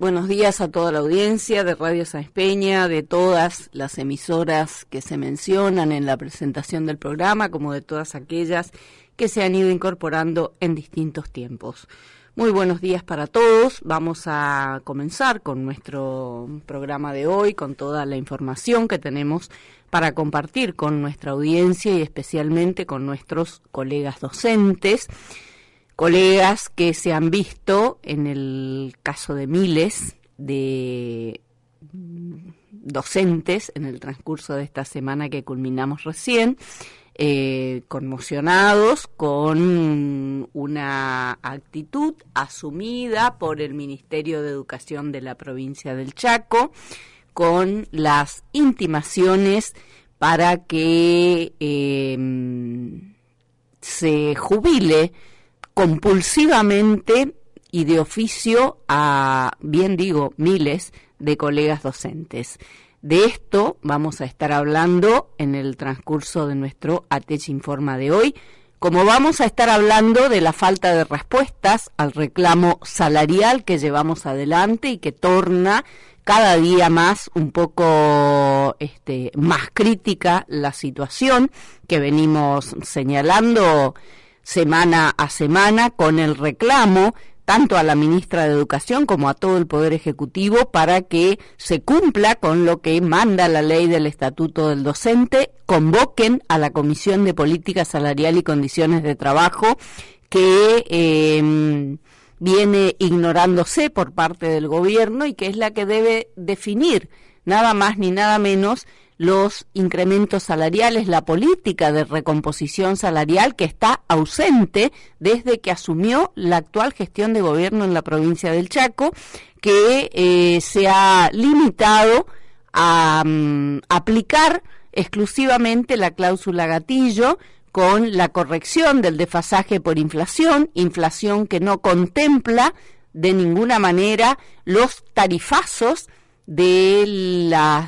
Buenos días a toda la audiencia de Radio Sáenz Peña, de todas las emisoras que se mencionan en la presentación del programa, como de todas aquellas que se han ido incorporando en distintos tiempos. Muy buenos días para todos. Vamos a comenzar con nuestro programa de hoy, con toda la información que tenemos para compartir con nuestra audiencia y especialmente con nuestros colegas docentes. Colegas que se han visto, en el caso de miles de docentes en el transcurso de esta semana que culminamos recién, conmocionados con una actitud asumida por el Ministerio de Educación de la provincia del Chaco, con las intimaciones para que se jubile compulsivamente y de oficio a, bien digo, miles de colegas docentes. De esto vamos a estar hablando en el transcurso de nuestro ATECH Informa de hoy, como vamos a estar hablando de la falta de respuestas al reclamo salarial que llevamos adelante y que torna cada día más un poco más crítica la situación que venimos señalando semana a semana, con el reclamo tanto a la ministra de Educación como a todo el Poder Ejecutivo para que se cumpla con lo que manda la ley del Estatuto del Docente, convoquen a la Comisión de Política Salarial y Condiciones de Trabajo que viene ignorándose por parte del gobierno y que es la que debe definir nada más ni nada menos los incrementos salariales, la política de recomposición salarial que está ausente desde que asumió la actual gestión de gobierno en la provincia del Chaco, que se ha limitado a aplicar exclusivamente la cláusula gatillo con la corrección del desfasaje por inflación que no contempla de ninguna manera los tarifazos de la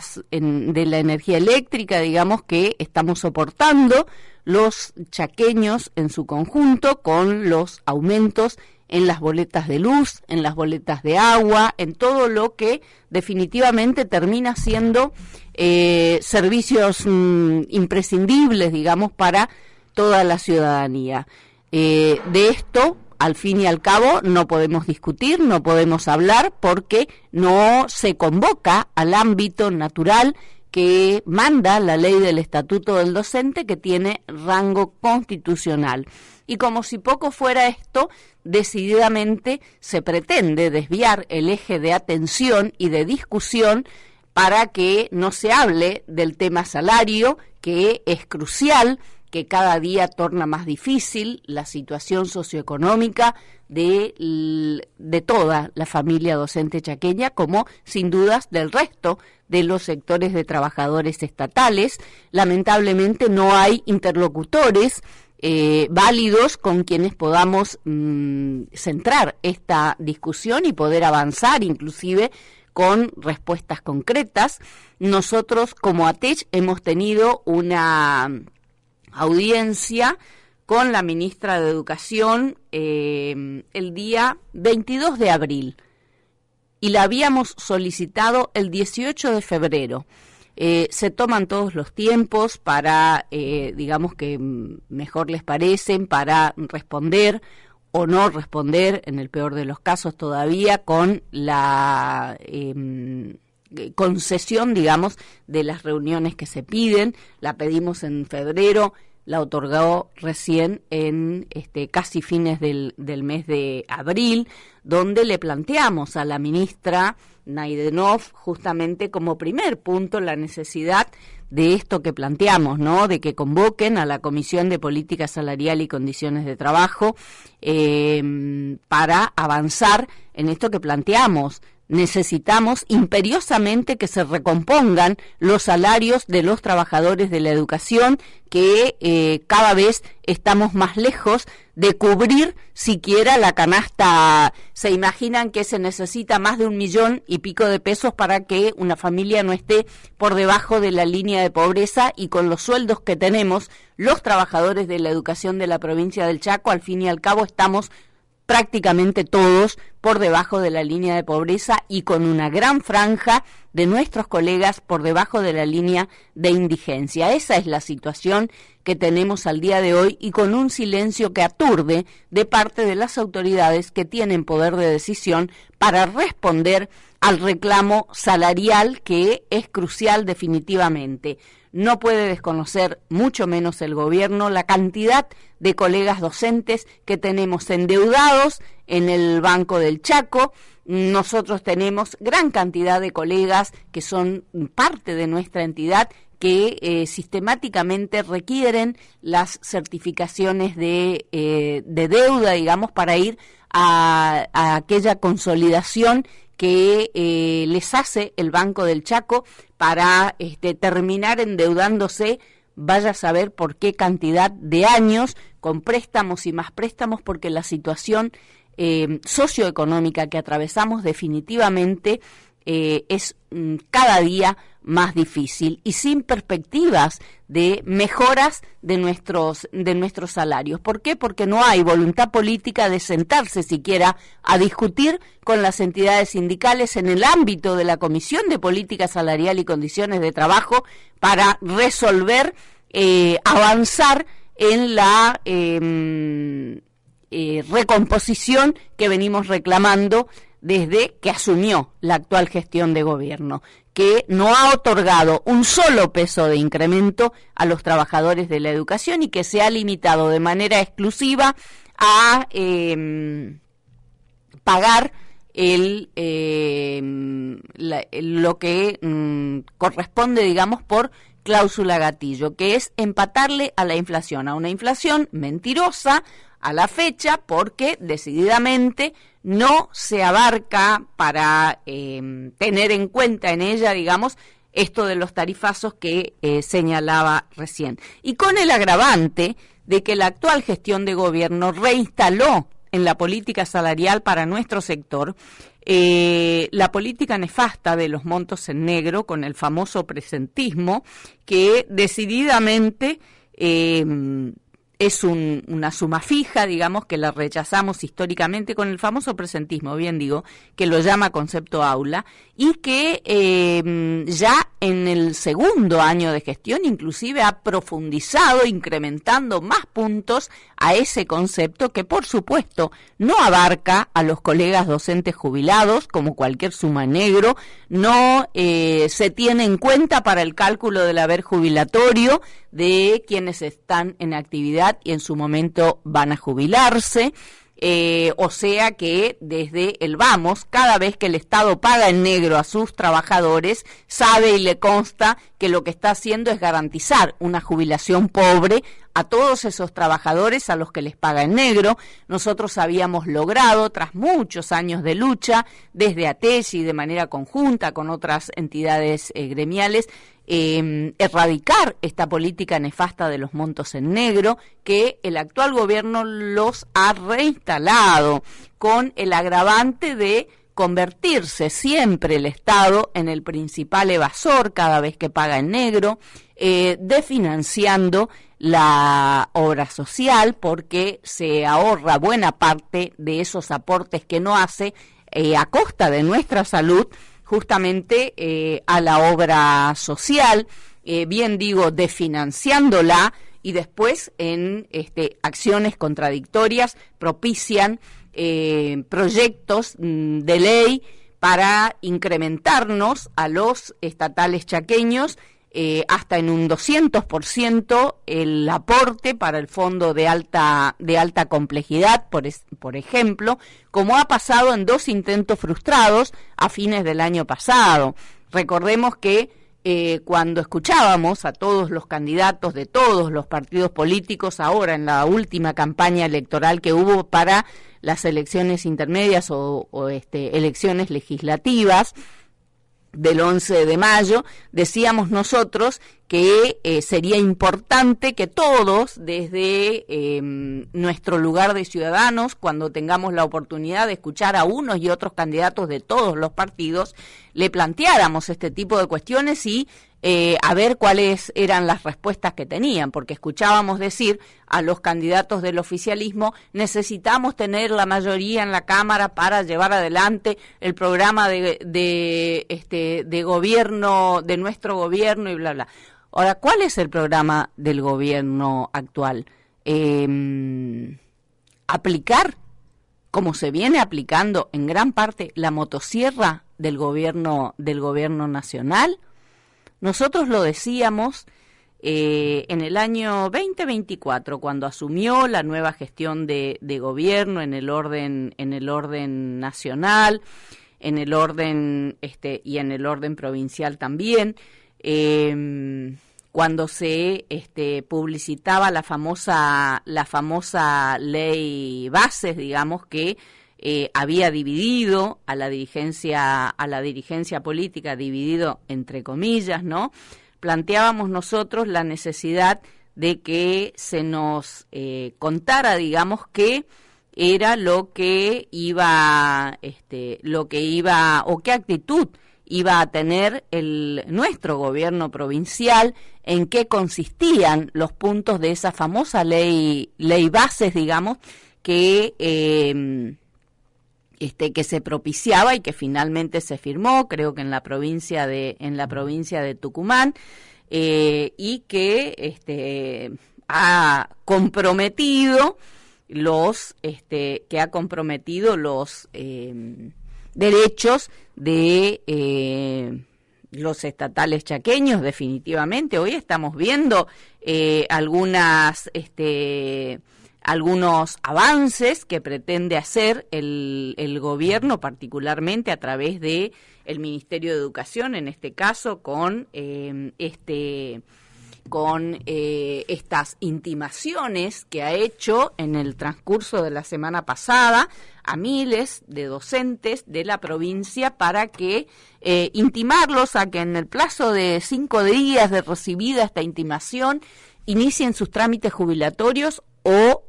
energía eléctrica, digamos, que estamos soportando los chaqueños en su conjunto con los aumentos en las boletas de luz, en las boletas de agua, en todo lo que definitivamente termina siendo servicios imprescindibles, digamos, para toda la ciudadanía. De esto, al fin y al cabo, no podemos discutir, no podemos hablar, porque no se convoca al ámbito natural que manda la ley del Estatuto del Docente, que tiene rango constitucional. Y como si poco fuera esto, decididamente se pretende desviar el eje de atención y de discusión para que no se hable del tema salario, que es crucial, que cada día torna más difícil la situación socioeconómica de toda la familia docente chaqueña, como sin dudas del resto de los sectores de trabajadores estatales. Lamentablemente no hay interlocutores válidos con quienes podamos centrar esta discusión y poder avanzar inclusive con respuestas concretas. Nosotros como ATECH hemos tenido una audiencia con la ministra de Educación el día 22 de abril y la habíamos solicitado el 18 de febrero. Se toman todos los tiempos para, digamos que mejor les parecen, para responder o no responder, en el peor de los casos todavía, con la concesión, digamos, de las reuniones que se piden. La pedimos en febrero, la otorgó recién en casi fines del mes de abril, donde le planteamos a la ministra Naidenov justamente como primer punto la necesidad de esto que planteamos, ¿no? De que convoquen a la Comisión de Política Salarial y Condiciones de Trabajo para avanzar en esto que planteamos. Necesitamos imperiosamente que se recompongan los salarios de los trabajadores de la educación, que cada vez estamos más lejos de cubrir siquiera la canasta. Se imaginan que se necesita más de 1,000,000 y pico de pesos para que una familia no esté por debajo de la línea de pobreza, y con los sueldos que tenemos los trabajadores de la educación de la provincia del Chaco, al fin y al cabo estamos prácticamente todos por debajo de la línea de pobreza y con una gran franja de nuestros colegas por debajo de la línea de indigencia. Esa es la situación que tenemos al día de hoy y con un silencio que aturde de parte de las autoridades que tienen poder de decisión para responder al reclamo salarial, que es crucial definitivamente. No puede desconocer, mucho menos el gobierno, la cantidad de colegas docentes que tenemos endeudados en el Banco del Chaco. Nosotros tenemos gran cantidad de colegas que son parte de nuestra entidad que sistemáticamente requieren las certificaciones de deuda, digamos, para ir a aquella consolidación que les hace el Banco del Chaco para terminar endeudándose, vaya a saber por qué cantidad de años, con préstamos y más préstamos, porque la situación socioeconómica que atravesamos definitivamente es cada día más difícil y sin perspectivas de mejoras de nuestros salarios. ¿Por qué? Porque no hay voluntad política de sentarse siquiera a discutir con las entidades sindicales en el ámbito de la Comisión de Política Salarial y Condiciones de Trabajo para resolver, avanzar en la recomposición que venimos reclamando desde que asumió la actual gestión de gobierno, que no ha otorgado un solo peso de incremento a los trabajadores de la educación y que se ha limitado de manera exclusiva a pagar lo que corresponde, digamos, por cláusula gatillo, que es empatarle a la inflación, a una inflación mentirosa a la fecha, porque decididamente no se abarca para tener en cuenta en ella, digamos, esto de los tarifazos que señalaba recién. Y con el agravante de que la actual gestión de gobierno reinstaló en la política salarial para nuestro sector la política nefasta de los montos en negro, con el famoso presentismo, que decididamente es una suma fija, digamos, que la rechazamos históricamente, con el famoso presentismo, bien digo, que lo llama concepto aula, y que ya en el segundo año de gestión inclusive ha profundizado, incrementando más puntos a ese concepto, que por supuesto no abarca a los colegas docentes jubilados como cualquier suma negro, no se tiene en cuenta para el cálculo del haber jubilatorio de quienes están en actividad y en su momento van a jubilarse. O sea que desde el vamos, cada vez que el Estado paga en negro a sus trabajadores, sabe y le consta que lo que está haciendo es garantizar una jubilación pobre a todos esos trabajadores a los que les paga en negro. Nosotros habíamos logrado, tras muchos años de lucha, desde ATESI y de manera conjunta con otras entidades gremiales, erradicar esta política nefasta de los montos en negro, que el actual gobierno los ha reinstalado, con el agravante de convertirse siempre el Estado en el principal evasor cada vez que paga en negro, desfinanciando la obra social, porque se ahorra buena parte de esos aportes que no hace a costa de nuestra salud, justamente a la obra social, bien digo, desfinanciándola, y después en acciones contradictorias propician proyectos de ley para incrementarnos a los estatales chaqueños hasta en un 200% el aporte para el fondo de alta complejidad, por ejemplo, como ha pasado en 2 intentos frustrados a fines del año pasado. Recordemos que cuando escuchábamos a todos los candidatos de todos los partidos políticos, ahora en la última campaña electoral que hubo para las elecciones intermedias o elecciones legislativas del 11 de mayo, decíamos nosotros que sería importante que todos, desde nuestro lugar de ciudadanos, cuando tengamos la oportunidad de escuchar a unos y otros candidatos de todos los partidos, le planteáramos este tipo de cuestiones y a ver cuáles eran las respuestas que tenían, porque escuchábamos decir a los candidatos del oficialismo: necesitamos tener la mayoría en la Cámara para llevar adelante el programa de gobierno, de nuestro gobierno y bla, bla. Ahora, ¿cuál es el programa del gobierno actual? Aplicar, como se viene aplicando en gran parte, la motosierra del gobierno nacional. Nosotros lo decíamos en el año 2024, cuando asumió la nueva gestión de gobierno en el orden nacional, en el orden y en el orden provincial también. Cuando se publicitaba la famosa ley Bases, digamos, que había dividido a la dirigencia política, dividido entre comillas, ¿no? Planteábamos nosotros la necesidad de que se nos contara, digamos, qué era lo que iba o qué actitud iba a tener nuestro gobierno provincial, en qué consistían los puntos de esa famosa ley Bases, digamos, que se propiciaba y que finalmente se firmó, creo que en la provincia de Tucumán, y que ha comprometido los derechos de los estatales chaqueños, definitivamente. Hoy estamos viendo algunos avances que pretende hacer el gobierno, particularmente a través de el Ministerio de Educación, en este caso con estas intimaciones que ha hecho en el transcurso de la semana pasada a miles de docentes de la provincia para que intimarlos a que en el plazo de 5 días de recibida esta intimación inicien sus trámites jubilatorios o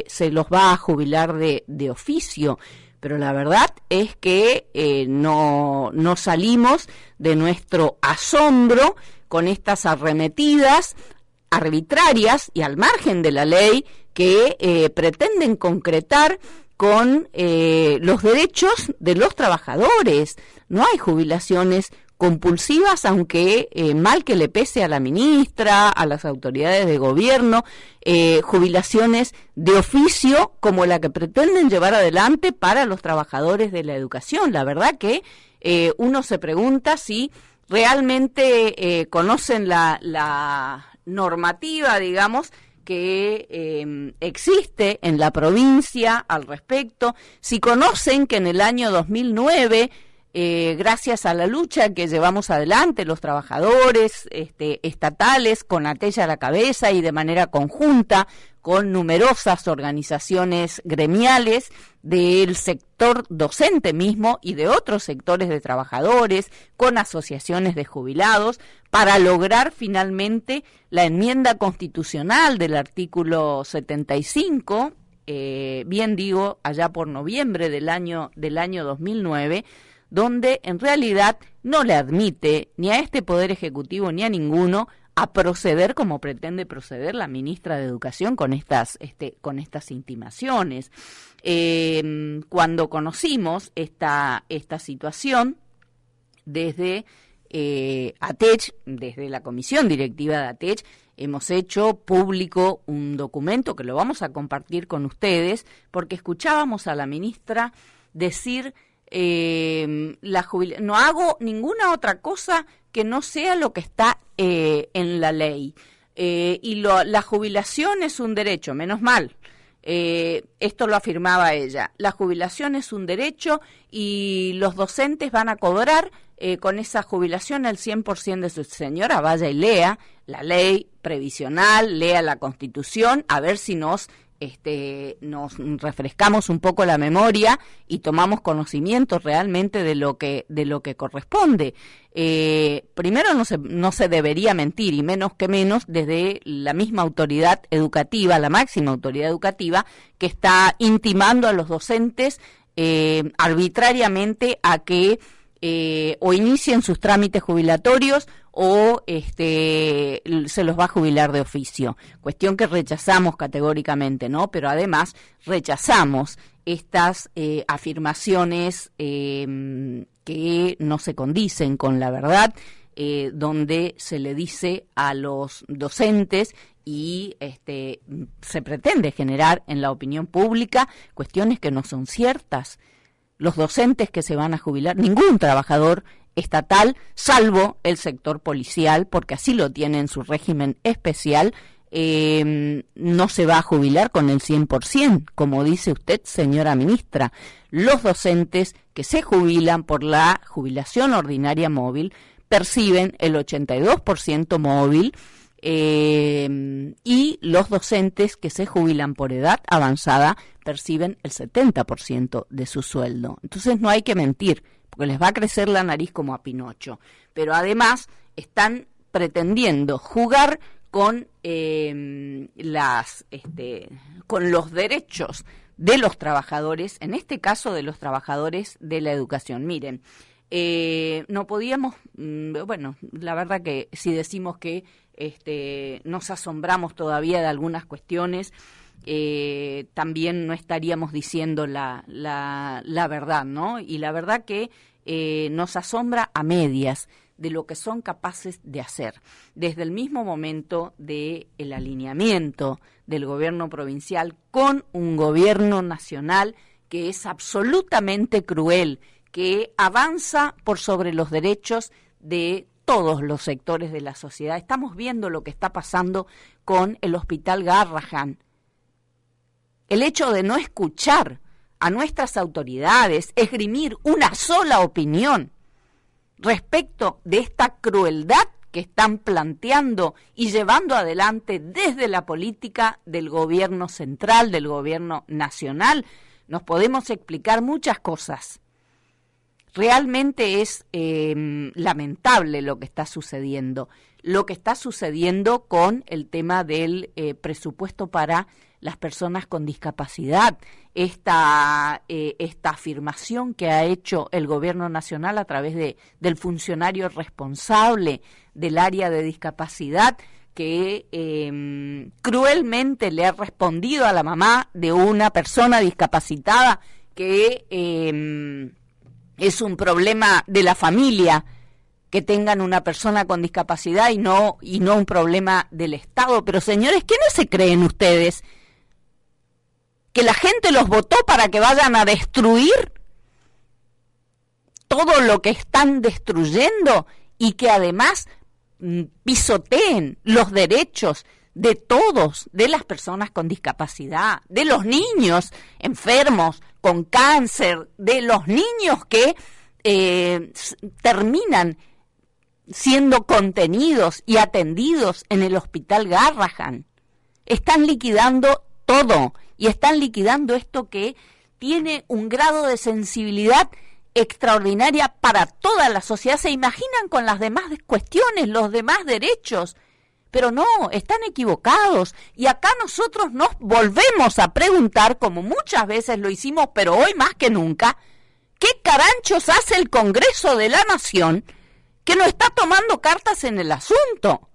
se los va a jubilar de oficio. Pero la verdad es que no salimos de nuestro asombro con estas arremetidas arbitrarias y al margen de la ley que pretenden concretar con los derechos de los trabajadores. No hay jubilaciones compulsivas, aunque mal que le pese a la ministra, a las autoridades de gobierno, jubilaciones de oficio como la que pretenden llevar adelante para los trabajadores de la educación. La verdad que uno se pregunta si realmente conocen la normativa, digamos, que existe en la provincia al respecto, si conocen que en el año 2009, gracias a la lucha que llevamos adelante los trabajadores estatales, con Atella a la cabeza y de manera conjunta, con numerosas organizaciones gremiales del sector docente mismo y de otros sectores de trabajadores, con asociaciones de jubilados, para lograr finalmente la enmienda constitucional del artículo 75, bien digo, allá por noviembre del año 2009, donde en realidad no le admite ni a este Poder Ejecutivo ni a ninguno a proceder como pretende proceder la ministra de Educación con estas intimaciones. Cuando conocimos esta situación desde ATECH, desde la comisión directiva de ATECH, hemos hecho público un documento que lo vamos a compartir con ustedes, porque escuchábamos a la ministra decir no hago ninguna otra cosa que no sea lo que está en la ley. La jubilación es un derecho, menos mal. Esto lo afirmaba ella. La jubilación es un derecho y los docentes van a cobrar con esa jubilación el 100% de su... Señora, vaya y lea la ley previsional, lea la Constitución, a ver si nos refrescamos un poco la memoria y tomamos conocimiento realmente de lo que corresponde. Primero no se debería mentir, y menos que menos desde la misma autoridad educativa, la máxima autoridad educativa, que está intimando a los docentes arbitrariamente a que o inicien sus trámites jubilatorios o se los va a jubilar de oficio. Cuestión que rechazamos categóricamente, ¿no? Pero además rechazamos estas afirmaciones que no se condicen con la verdad, donde se le dice a los docentes y se pretende generar en la opinión pública cuestiones que no son ciertas. Los docentes que se van a jubilar, ningún trabajador estatal, salvo el sector policial, porque así lo tiene en su régimen especial, no se va a jubilar con el 100%, como dice usted, señora ministra. Los docentes que se jubilan por la jubilación ordinaria móvil perciben el 82% móvil, y los docentes que se jubilan por edad avanzada perciben el 70% de su sueldo. Entonces no hay que mentir, porque les va a crecer la nariz como a Pinocho. Pero además están pretendiendo jugar con con los derechos de los trabajadores, en este caso de los trabajadores de la educación. Miren, no podíamos, bueno, la verdad que si decimos que nos asombramos todavía de algunas cuestiones, también no estaríamos diciendo la verdad, ¿no? Y la verdad que nos asombra a medias de lo que son capaces de hacer. Desde el mismo momento del alineamiento del gobierno provincial con un gobierno nacional que es absolutamente cruel, que avanza por sobre los derechos de todos los sectores de la sociedad. Estamos viendo lo que está pasando con el Hospital Garrahan. El hecho de no escuchar a nuestras autoridades, esgrimir una sola opinión respecto de esta crueldad que están planteando y llevando adelante desde la política del gobierno central, del gobierno nacional, nos podemos explicar muchas cosas. Realmente es lamentable lo que está sucediendo con el tema del presupuesto para las personas con discapacidad, esta afirmación que ha hecho el gobierno nacional a través del funcionario responsable del área de discapacidad, que cruelmente le ha respondido a la mamá de una persona discapacitada que es un problema de la familia que tengan una persona con discapacidad y no un problema del Estado. Pero señores, ¿qué no se creen ustedes? ¿Que la gente los votó para que vayan a destruir todo lo que están destruyendo y que además pisoteen los derechos de todos, de las personas con discapacidad, de los niños enfermos con cáncer, de los niños que terminan siendo contenidos y atendidos en el Hospital Garrahan? Están liquidando todo y están liquidando esto que tiene un grado de sensibilidad extraordinaria para toda la sociedad. ¿Se imaginan con las demás cuestiones, los demás derechos? Pero no, están equivocados. Y acá nosotros nos volvemos a preguntar, como muchas veces lo hicimos, pero hoy más que nunca, ¿qué caranchos hace el Congreso de la Nación que no está tomando cartas en el asunto?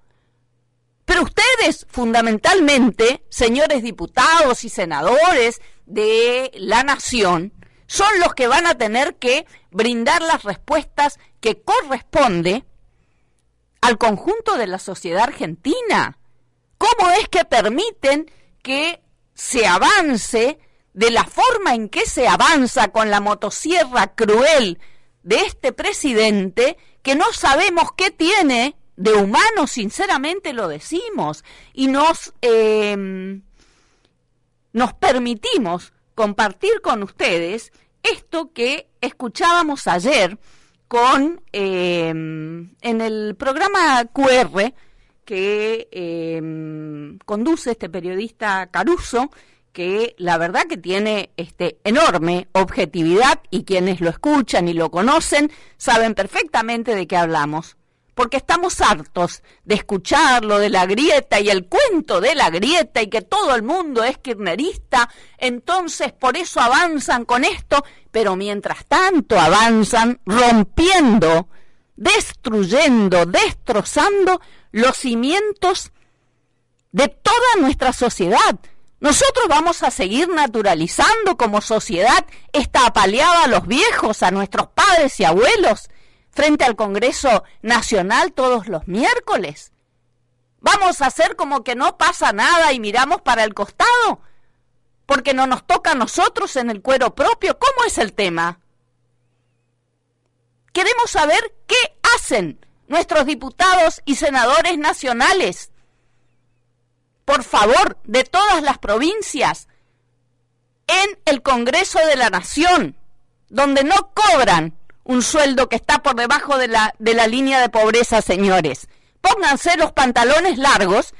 Pero ustedes, fundamentalmente, señores diputados y senadores de la Nación, son los que van a tener que brindar las respuestas que corresponde al conjunto de la sociedad argentina. ¿Cómo es que permiten que se avance de la forma en que se avanza con la motosierra cruel de este presidente, que no sabemos qué tiene de humano? Sinceramente lo decimos, y nos permitimos compartir con ustedes esto que escuchábamos ayer en el programa QR que conduce este periodista Caruso, que la verdad que tiene enorme objetividad, y quienes lo escuchan y lo conocen saben perfectamente de qué hablamos, porque estamos hartos de escuchar lo de la grieta y el cuento de la grieta y que todo el mundo es kirchnerista, entonces por eso avanzan con esto, pero mientras tanto avanzan rompiendo, destruyendo, destrozando los cimientos de toda nuestra sociedad. Nosotros vamos a seguir naturalizando como sociedad esta apaleada a los viejos, a nuestros padres y abuelos, frente al Congreso Nacional todos los miércoles. ¿Vamos a hacer como que no pasa nada y miramos para el costado? Porque no nos toca a nosotros en el cuero propio. ¿Cómo es el tema? Queremos saber qué hacen nuestros diputados y senadores nacionales. Por favor, de todas las provincias, en el Congreso de la Nación, donde no cobran un sueldo que está por debajo de la línea de pobreza, señores. Pónganse los pantalones largos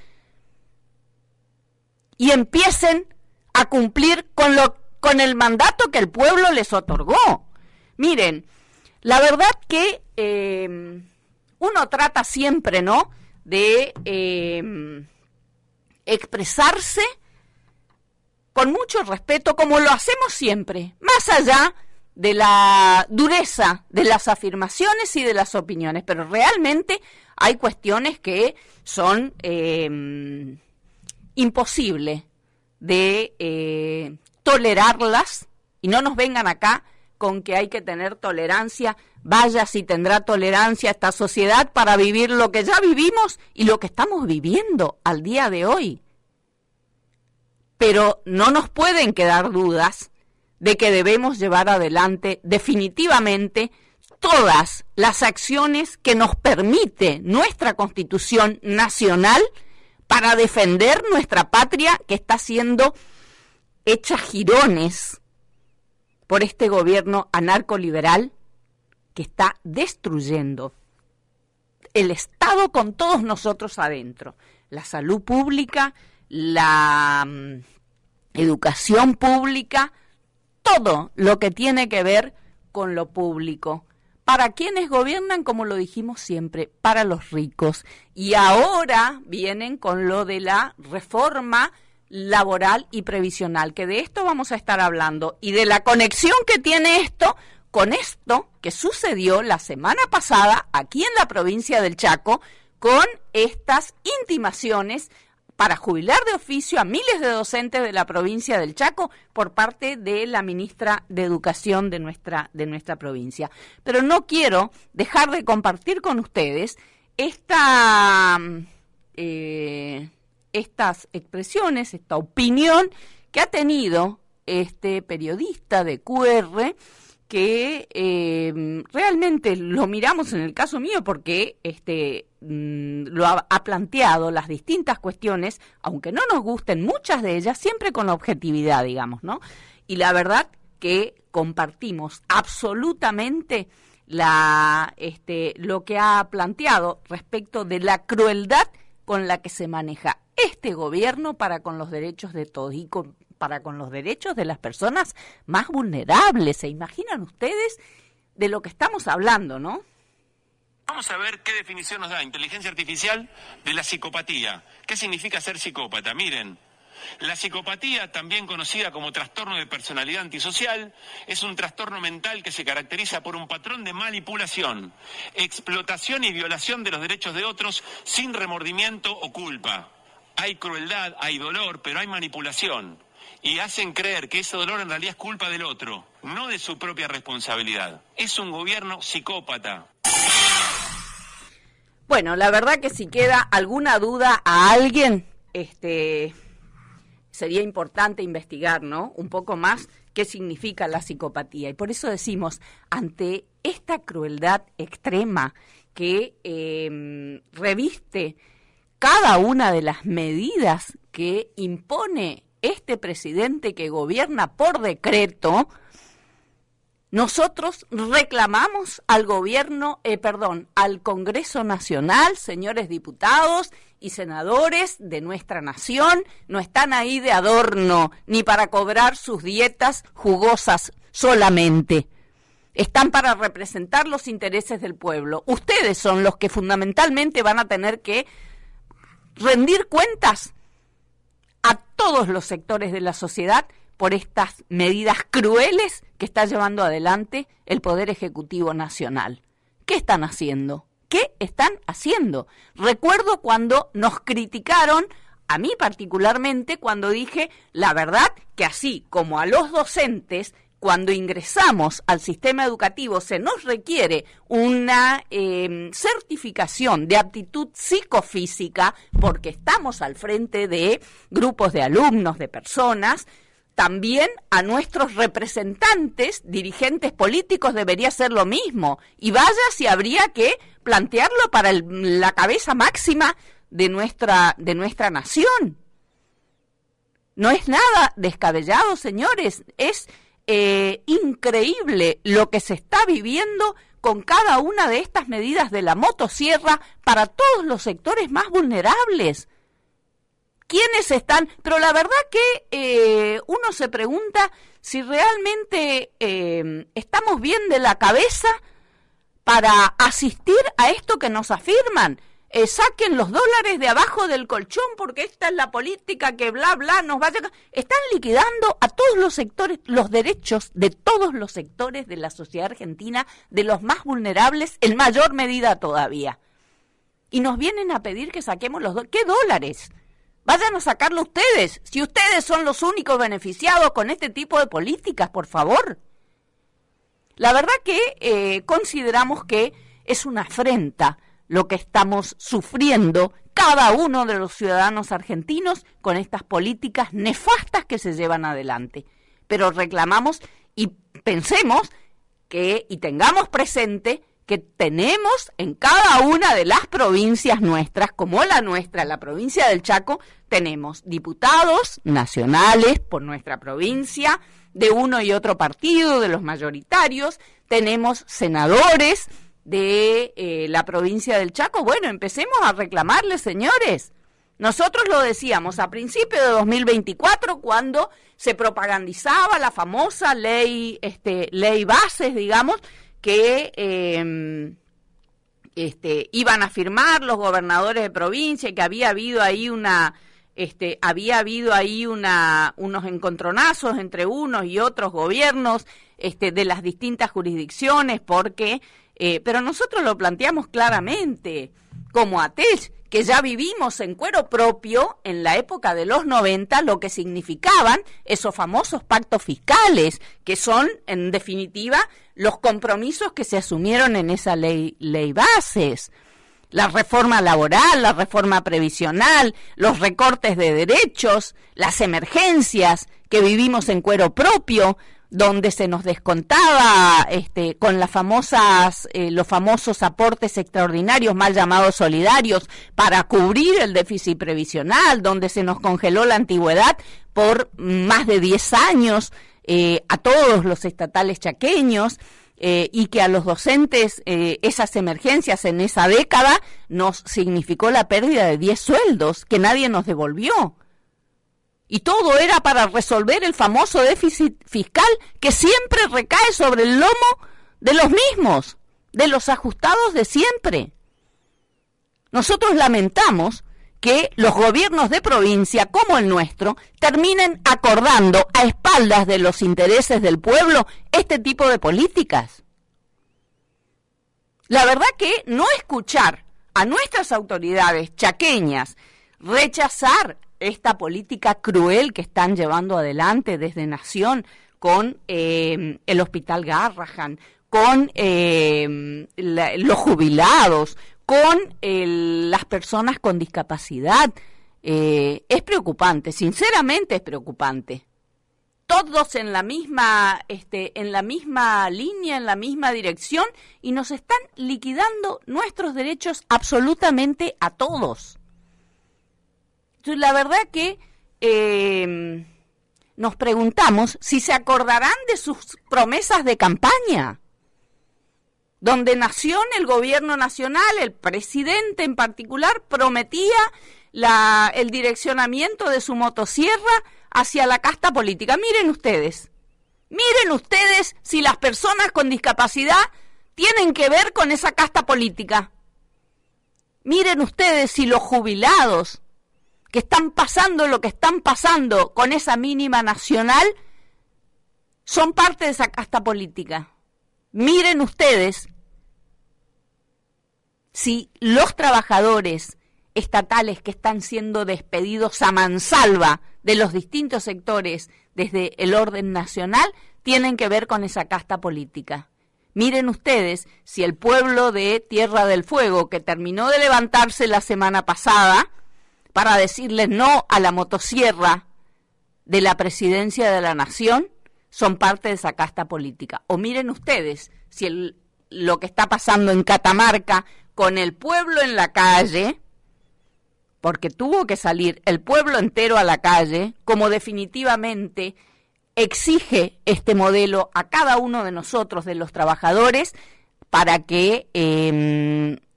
y empiecen a cumplir con el mandato que el pueblo les otorgó. Miren, la verdad que uno trata siempre, ¿no?, de expresarse con mucho respeto, como lo hacemos siempre, más allá de la dureza de las afirmaciones y de las opiniones, pero realmente hay cuestiones que son imposibles de tolerarlas, y no nos vengan acá con que hay que tener tolerancia. Vaya si tendrá tolerancia esta sociedad para vivir lo que ya vivimos y lo que estamos viviendo al día de hoy. Pero no nos pueden quedar dudas de que debemos llevar adelante definitivamente todas las acciones que nos permite nuestra Constitución Nacional para defender nuestra patria, que está siendo hecha jirones por este gobierno anarcoliberal que está destruyendo el Estado con todos nosotros adentro, la salud pública, la educación pública, todo lo que tiene que ver con lo público. ¿Para quienes gobiernan? Como lo dijimos siempre, para los ricos. Y ahora vienen con lo de la reforma laboral y previsional, que de esto vamos a estar hablando, y de la conexión que tiene esto con esto que sucedió la semana pasada aquí en la provincia del Chaco, con estas intimaciones para jubilar de oficio a miles de docentes de la provincia del Chaco por parte de la ministra de Educación de nuestra provincia. Pero no quiero dejar de compartir con ustedes estas expresiones, esta opinión que ha tenido este periodista de QR, que realmente lo miramos en el caso mío porque lo ha planteado las distintas cuestiones, aunque no nos gusten muchas de ellas, siempre con objetividad, digamos, ¿no? Y la verdad que compartimos absolutamente lo que ha planteado respecto de la crueldad con la que se maneja este gobierno para con los derechos de todos y para con los derechos de las personas más vulnerables. ¿Se imaginan ustedes de lo que estamos hablando, no? Vamos a ver qué definición nos da inteligencia artificial de la psicopatía. ¿Qué significa ser psicópata? Miren, la psicopatía, también conocida como trastorno de personalidad antisocial, es un trastorno mental que se caracteriza por un patrón de manipulación, explotación y violación de los derechos de otros sin remordimiento o culpa. Hay crueldad, hay dolor, pero hay manipulación. Y hacen creer que ese dolor en realidad es culpa del otro, no de su propia responsabilidad. Es un gobierno psicópata. Bueno, la verdad que si queda alguna duda a alguien, sería importante investigar, ¿no?, un poco más qué significa la psicopatía. Y por eso decimos, ante esta crueldad extrema que reviste cada una de las medidas que impone este presidente que gobierna por decreto, nosotros reclamamos al al Congreso Nacional, señores diputados y senadores de nuestra nación, no están ahí de adorno ni para cobrar sus dietas jugosas solamente. están para representar los intereses del pueblo. Ustedes son los que fundamentalmente van a tener que rendir cuentas a todos los sectores de la sociedad por estas medidas crueles que está llevando adelante el Poder Ejecutivo Nacional. ¿Qué están haciendo? ¿Qué están haciendo? Recuerdo cuando nos criticaron, a mí particularmente, cuando dije la verdad que así como a los docentes, cuando ingresamos al sistema educativo se nos requiere una certificación de aptitud psicofísica porque estamos al frente de grupos de alumnos, de personas, también a nuestros representantes, dirigentes políticos debería ser lo mismo. Y vaya si habría que plantearlo para la cabeza máxima de nuestra nación. No es nada descabellado, señores, es increíble lo que se está viviendo con cada una de estas medidas de la motosierra para todos los sectores más vulnerables. ¿Quiénes están? Pero la verdad que uno se pregunta si realmente estamos bien de la cabeza para asistir a esto que nos afirman. Saquen los dólares de abajo del colchón porque esta es la política que bla bla nos va a llegar. Están liquidando a todos los sectores, los derechos de todos los sectores de la sociedad argentina, de los más vulnerables, en mayor medida todavía. Y nos vienen a pedir que saquemos los dólares. ¿Qué dólares? Vayan a sacarlo ustedes, si ustedes son los únicos beneficiados con este tipo de políticas, por favor. La verdad que consideramos que es una afrenta lo que estamos sufriendo cada uno de los ciudadanos argentinos con estas políticas nefastas que se llevan adelante. Pero reclamamos y pensemos que, y tengamos presente, que tenemos en cada una de las provincias nuestras, como la nuestra, la provincia del Chaco, tenemos diputados nacionales por nuestra provincia, de uno y otro partido, de los mayoritarios, tenemos senadores de la provincia del Chaco. Bueno, empecemos a reclamarles, señores. Nosotros lo decíamos a principios de 2024, cuando se propagandizaba la famosa ley bases, digamos, que iban a firmar los gobernadores de provincia, y que había habido ahí unos encontronazos entre unos y otros gobiernos de las distintas jurisdicciones, porque pero nosotros lo planteamos claramente como ATECH, que ya vivimos en cuero propio en la época de los 90 lo que significaban esos famosos pactos fiscales, que son en definitiva los compromisos que se asumieron en esa ley bases. La reforma laboral, la reforma previsional, los recortes de derechos, las emergencias que vivimos en cuero propio, donde se nos descontaba con las los famosos aportes extraordinarios, mal llamados solidarios, para cubrir el déficit previsional, donde se nos congeló la antigüedad por más de 10 años a todos los estatales chaqueños, y que a los docentes esas emergencias en esa década nos significó la pérdida de 10 sueldos que nadie nos devolvió. Y todo era para resolver el famoso déficit fiscal que siempre recae sobre el lomo de los mismos, de los ajustados de siempre. Nosotros lamentamos que los gobiernos de provincia, como el nuestro, terminen acordando a espaldas de los intereses del pueblo este tipo de políticas. La verdad que no escuchar a nuestras autoridades chaqueñas rechazar esta política cruel que están llevando adelante desde Nación con el Hospital Garrahan, con los jubilados, con las personas con discapacidad, es preocupante, sinceramente es preocupante. Todos en la misma línea, en la misma dirección, y nos están liquidando nuestros derechos absolutamente a todos. Entonces, la verdad que nos preguntamos si se acordarán de sus promesas de campaña, donde Nación, el gobierno nacional, el presidente en particular, prometía el direccionamiento de su motosierra hacia la casta política. Miren ustedes, Miren ustedes si las personas con discapacidad tienen que ver con esa casta política. Miren ustedes si los jubilados que están pasando lo que están pasando con esa mínima nacional son parte de esa casta política. Miren ustedes si los trabajadores estatales que están siendo despedidos a mansalva de los distintos sectores desde el orden nacional tienen que ver con esa casta política. Miren ustedes si el pueblo de Tierra del Fuego, que terminó de levantarse la semana pasada para decirles no a la motosierra de la presidencia de la nación, son parte de esa casta política. O miren ustedes si lo que está pasando en Catamarca con el pueblo en la calle, porque tuvo que salir el pueblo entero a la calle, como definitivamente exige este modelo a cada uno de nosotros, de los trabajadores, para que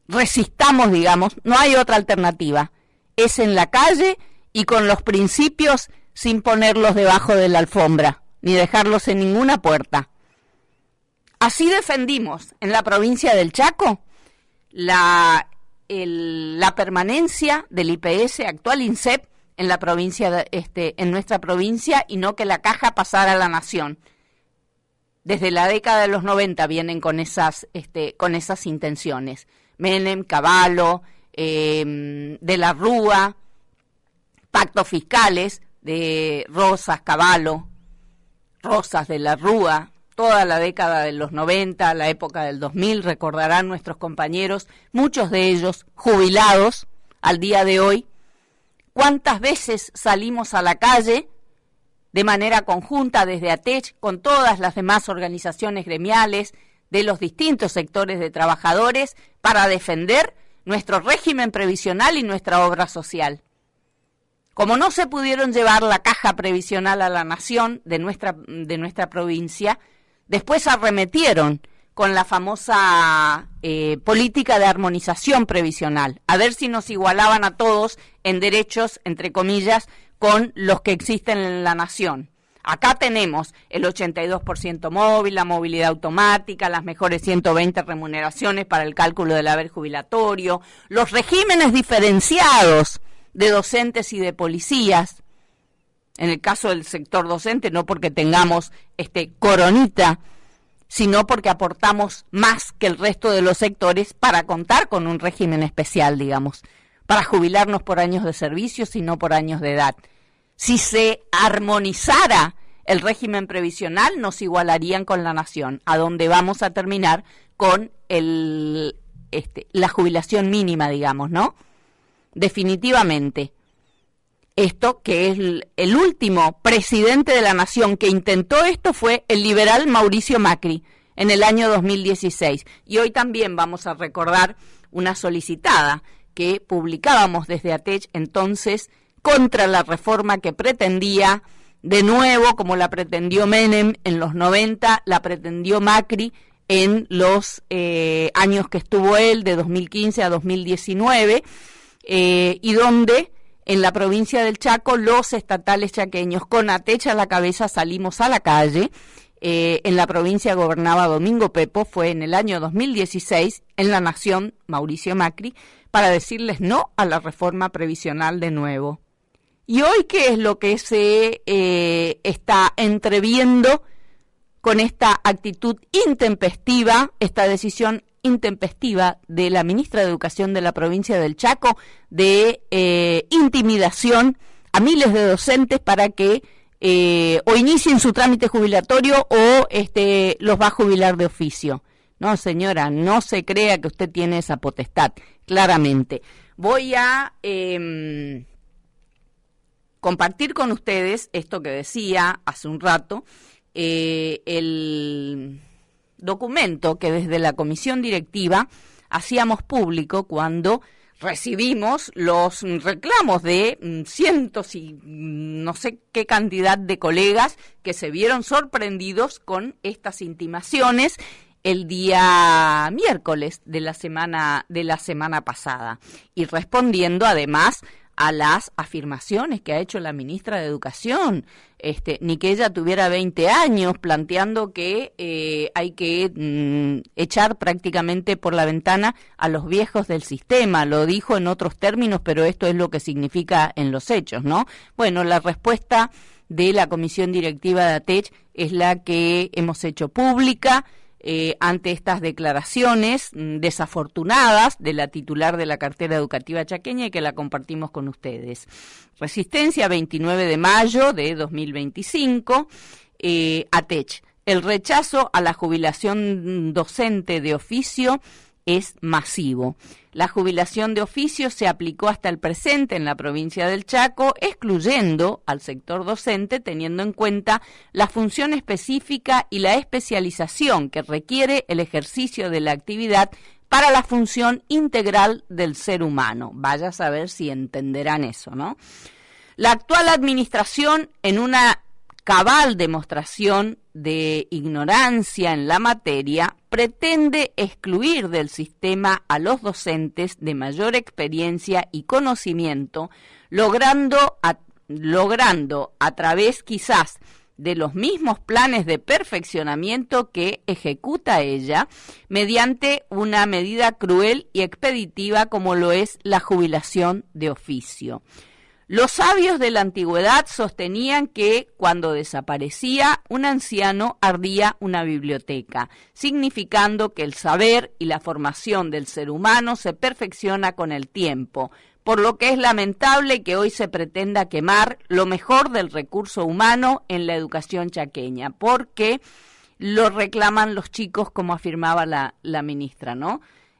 resistamos, digamos, no hay otra alternativa, es en la calle y con los principios sin ponerlos debajo de la alfombra, ni dejarlos en ninguna puerta. Así defendimos en la provincia del Chaco la permanencia del IPS actual INSEP en la provincia en nuestra provincia y no que la caja pasara a la nación. Desde la década de los 90 vienen con esas intenciones. Menem, Cavallo, de la Rúa, pactos fiscales de Rosas, Cavallo, Rosas, de la Rúa, toda la década de los 90, la época del 2000, recordarán nuestros compañeros, muchos de ellos jubilados al día de hoy. ¿Cuántas veces salimos a la calle de manera conjunta desde ATECH con todas las demás organizaciones gremiales de los distintos sectores de trabajadores para defender nuestro régimen previsional y nuestra obra social? Como no se pudieron llevar la caja previsional a la nación de nuestra provincia, después arremetieron con la famosa política de armonización previsional, a ver si nos igualaban a todos en derechos, entre comillas, con los que existen en la nación. Acá tenemos el 82% móvil, la movilidad automática, las mejores 120 remuneraciones para el cálculo del haber jubilatorio, los regímenes diferenciados de docentes y de policías. En el caso del sector docente, no porque tengamos coronita, sino porque aportamos más que el resto de los sectores para contar con un régimen especial, digamos, para jubilarnos por años de servicio, sino por años de edad. Si se armonizara el régimen previsional, nos igualarían con la nación, a donde vamos a terminar con la jubilación mínima, digamos, ¿no? Definitivamente. Esto, que es el último presidente de la nación que intentó esto, fue el liberal Mauricio Macri en el año 2016. Y hoy también vamos a recordar una solicitada que publicábamos desde ATECH entonces contra la reforma que pretendía, de nuevo, como la pretendió Menem en los 90, la pretendió Macri en los años que estuvo él, de 2015 a 2019, y donde en la provincia del Chaco los estatales chaqueños con ATECH a la cabeza salimos a la calle. En la provincia gobernaba Domingo Pepo, fue en el año 2016, en la nación Mauricio Macri, para decirles no a la reforma previsional de nuevo. ¿Y hoy qué es lo que se está entreviendo con esta actitud intempestiva, esta decisión intempestiva de la ministra de Educación de la provincia del Chaco de intimidación a miles de docentes para que o inicien su trámite jubilatorio o los va a jubilar de oficio? No, señora, no se crea que usted tiene esa potestad, claramente. Voy a compartir con ustedes esto que decía hace un rato, el documento que desde la comisión directiva hacíamos público cuando recibimos los reclamos de cientos y no sé qué cantidad de colegas que se vieron sorprendidos con estas intimaciones el día miércoles de la semana pasada, y respondiendo además a las afirmaciones que ha hecho la ministra de Educación, ni que ella tuviera 20 años, planteando que hay que echar prácticamente por la ventana a los viejos del sistema. Lo dijo en otros términos, pero esto es lo que significa en los hechos, ¿no? Bueno, la respuesta de la comisión directiva de ATECH es la que hemos hecho pública ante estas declaraciones desafortunadas de la titular de la cartera educativa chaqueña y que la compartimos con ustedes. Resistencia, 29 de mayo de 2025, ATECH. El rechazo a la jubilación docente de oficio es masivo. La jubilación de oficio se aplicó hasta el presente en la provincia del Chaco, excluyendo al sector docente, teniendo en cuenta la función específica y la especialización que requiere el ejercicio de la actividad para la función integral del ser humano. Vaya a saber si entenderán eso, ¿no? La actual administración, en una cabal demostración de ignorancia en la materia, pretende excluir del sistema a los docentes de mayor experiencia y conocimiento, logrando a través quizás de los mismos planes de perfeccionamiento que ejecuta ella, mediante una medida cruel y expeditiva como lo es la jubilación de oficio. Los sabios de la antigüedad sostenían que cuando desaparecía un anciano ardía una biblioteca, significando que el saber y la formación del ser humano se perfecciona con el tiempo, por lo que es lamentable que hoy se pretenda quemar lo mejor del recurso humano en la educación chaqueña, porque lo reclaman los chicos, como afirmaba la ministra, ¿no?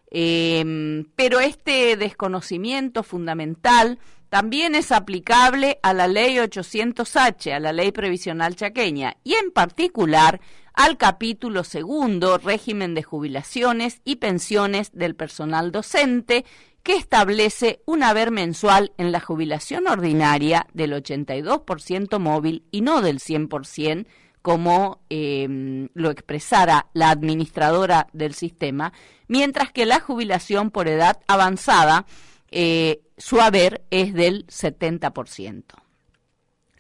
Pero este desconocimiento fundamental también es aplicable a la Ley 800H, a la Ley Previsional Chaqueña, y en particular al capítulo segundo, régimen de jubilaciones y pensiones del personal docente, que establece un haber mensual en la jubilación ordinaria del 82% móvil y no del 100%, como lo expresara la administradora del sistema, mientras que la jubilación por edad avanzada, su haber es del 70%.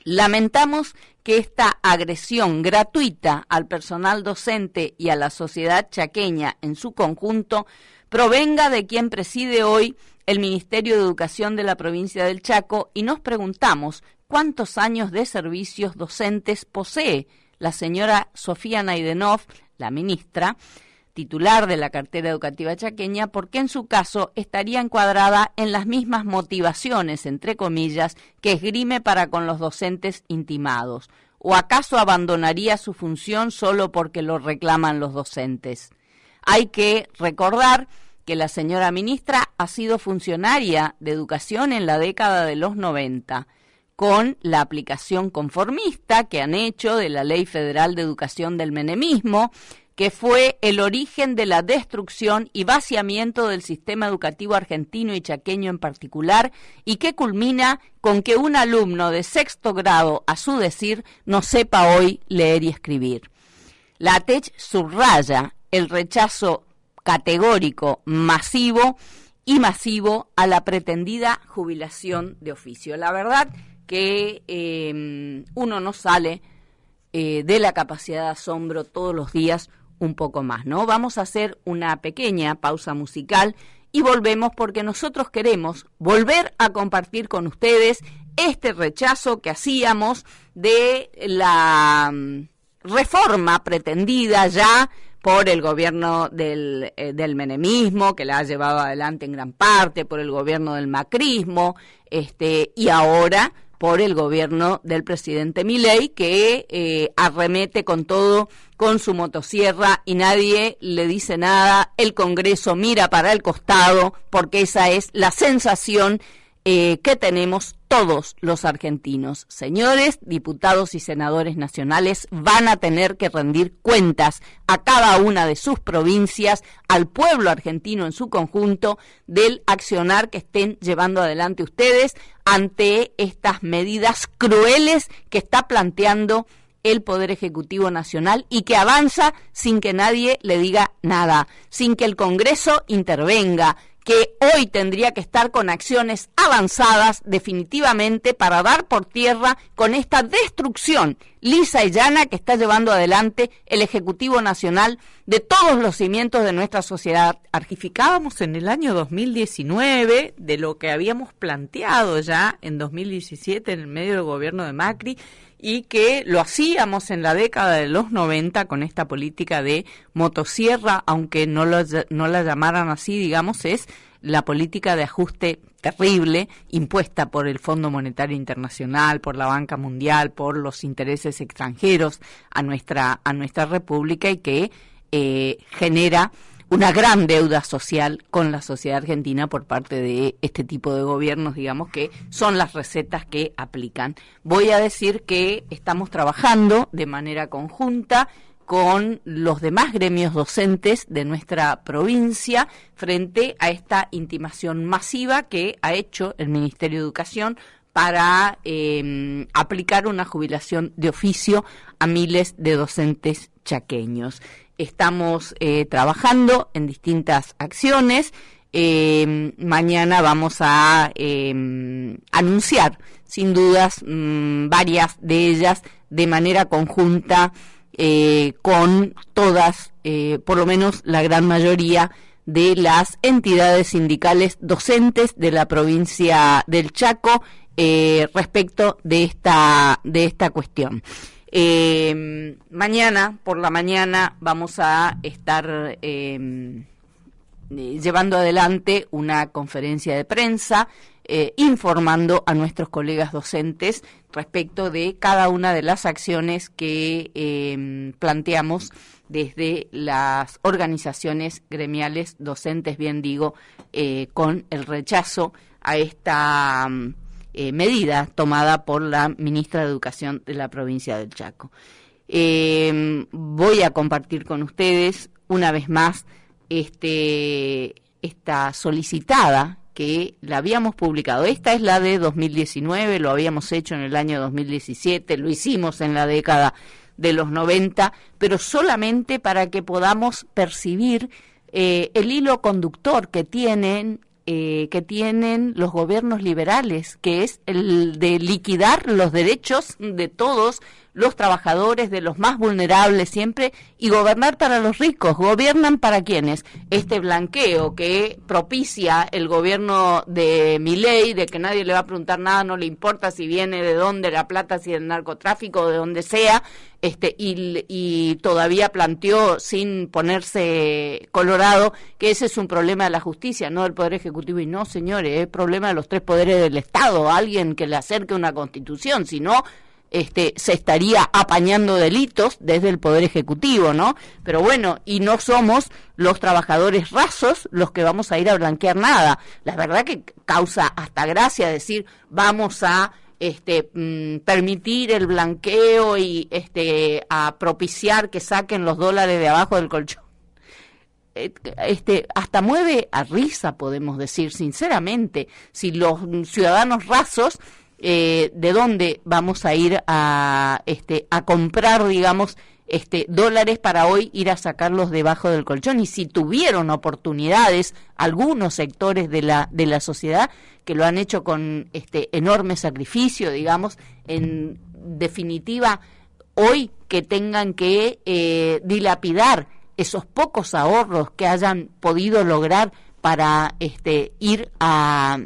Lamentamos que esta agresión gratuita al personal docente y a la sociedad chaqueña en su conjunto provenga de quien preside hoy el Ministerio de Educación de la provincia del Chaco, y nos preguntamos cuántos años de servicios docentes posee la señora Sofía Naidenov, la ministra, titular de la cartera educativa chaqueña, porque en su caso estaría encuadrada en las mismas motivaciones, entre comillas, que esgrime para con los docentes intimados. ¿O acaso abandonaría su función solo porque lo reclaman los docentes? Hay que recordar que la señora ministra ha sido funcionaria de educación en la década de los 90, con la aplicación conformista que han hecho de la Ley Federal de Educación del menemismo, que fue el origen de la destrucción y vaciamiento del sistema educativo argentino y chaqueño en particular, y que culmina con que un alumno de sexto grado, a su decir, no sepa hoy leer y escribir. La ATECH subraya el rechazo categórico, masivo a la pretendida jubilación de oficio. La verdad que uno no sale de la capacidad de asombro todos los días un poco más, ¿no? Vamos a hacer una pequeña pausa musical y volvemos, porque nosotros queremos volver a compartir con ustedes este rechazo que hacíamos de la reforma pretendida ya por el gobierno del menemismo, que la ha llevado adelante en gran parte, por el gobierno del macrismo, y ahora por el gobierno del presidente Milei, que arremete con todo, con su motosierra, y nadie le dice nada. El Congreso mira para el costado, porque esa es la sensación que tenemos todos los argentinos. Señores diputados y senadores nacionales van a tener que rendir cuentas a cada una de sus provincias, al pueblo argentino en su conjunto, del accionar que estén llevando adelante ustedes ante estas medidas crueles que está planteando el Poder Ejecutivo Nacional y que avanza sin que nadie le diga nada, sin que el Congreso intervenga, que hoy tendría que estar con acciones avanzadas definitivamente para dar por tierra con esta destrucción lisa y llana que está llevando adelante el Ejecutivo Nacional de todos los cimientos de nuestra sociedad. Artificábamos en el año 2019 de lo que habíamos planteado ya en 2017 en el medio del gobierno de Macri, y que lo hacíamos en la década de los 90 con esta política de motosierra, aunque no la llamaran así, digamos, es la política de ajuste terrible impuesta por el Fondo Monetario Internacional, por la Banca Mundial, por los intereses extranjeros a nuestra república, y que genera una gran deuda social con la sociedad argentina por parte de este tipo de gobiernos, digamos, que son las recetas que aplican. Voy a decir que estamos trabajando de manera conjunta con los demás gremios docentes de nuestra provincia frente a esta intimación masiva que ha hecho el Ministerio de Educación para aplicar una jubilación de oficio a miles de docentes chaqueños. Estamos trabajando en distintas acciones. Mañana vamos a anunciar, sin dudas, varias de ellas de manera conjunta con todas, por lo menos la gran mayoría de las entidades sindicales docentes de la provincia del Chaco respecto de esta cuestión. Mañana por la mañana vamos a estar llevando adelante una conferencia de prensa informando a nuestros colegas docentes respecto de cada una de las acciones que planteamos desde las organizaciones gremiales docentes, bien digo, con el rechazo a esta medida tomada por la ministra de Educación de la provincia del Chaco. Voy a compartir con ustedes una vez más esta solicitada que la habíamos publicado. Esta es la de 2019, lo habíamos hecho en el año 2017, lo hicimos en la década de los 90, pero solamente para que podamos percibir el hilo conductor que tienen los gobiernos liberales, que es el de liquidar los derechos de todos los trabajadores, de los más vulnerables siempre, y gobernar para los ricos. ¿Gobiernan para quiénes? Este blanqueo que propicia el gobierno de Milei, de que nadie le va a preguntar nada, no le importa si viene de dónde la plata, si del narcotráfico, de donde sea, y todavía planteó sin ponerse colorado que ese es un problema de la justicia, no del Poder Ejecutivo. Y no, señores, es problema de los tres poderes del Estado, alguien que le acerque una constitución, si no se estaría apañando delitos desde el Poder Ejecutivo, ¿no? Pero bueno, y no somos los trabajadores rasos los que vamos a ir a blanquear nada. La verdad que causa hasta gracia decir vamos a permitir el blanqueo y a propiciar que saquen los dólares de abajo del colchón. Hasta mueve a risa, podemos decir, sinceramente, si los ciudadanos rasos de dónde vamos a ir a comprar, digamos, dólares para hoy ir a sacarlos debajo del colchón. Y si tuvieron oportunidades algunos sectores de la sociedad que lo han hecho con enorme sacrificio, digamos, en definitiva, hoy que tengan que dilapidar esos pocos ahorros que hayan podido lograr para ir a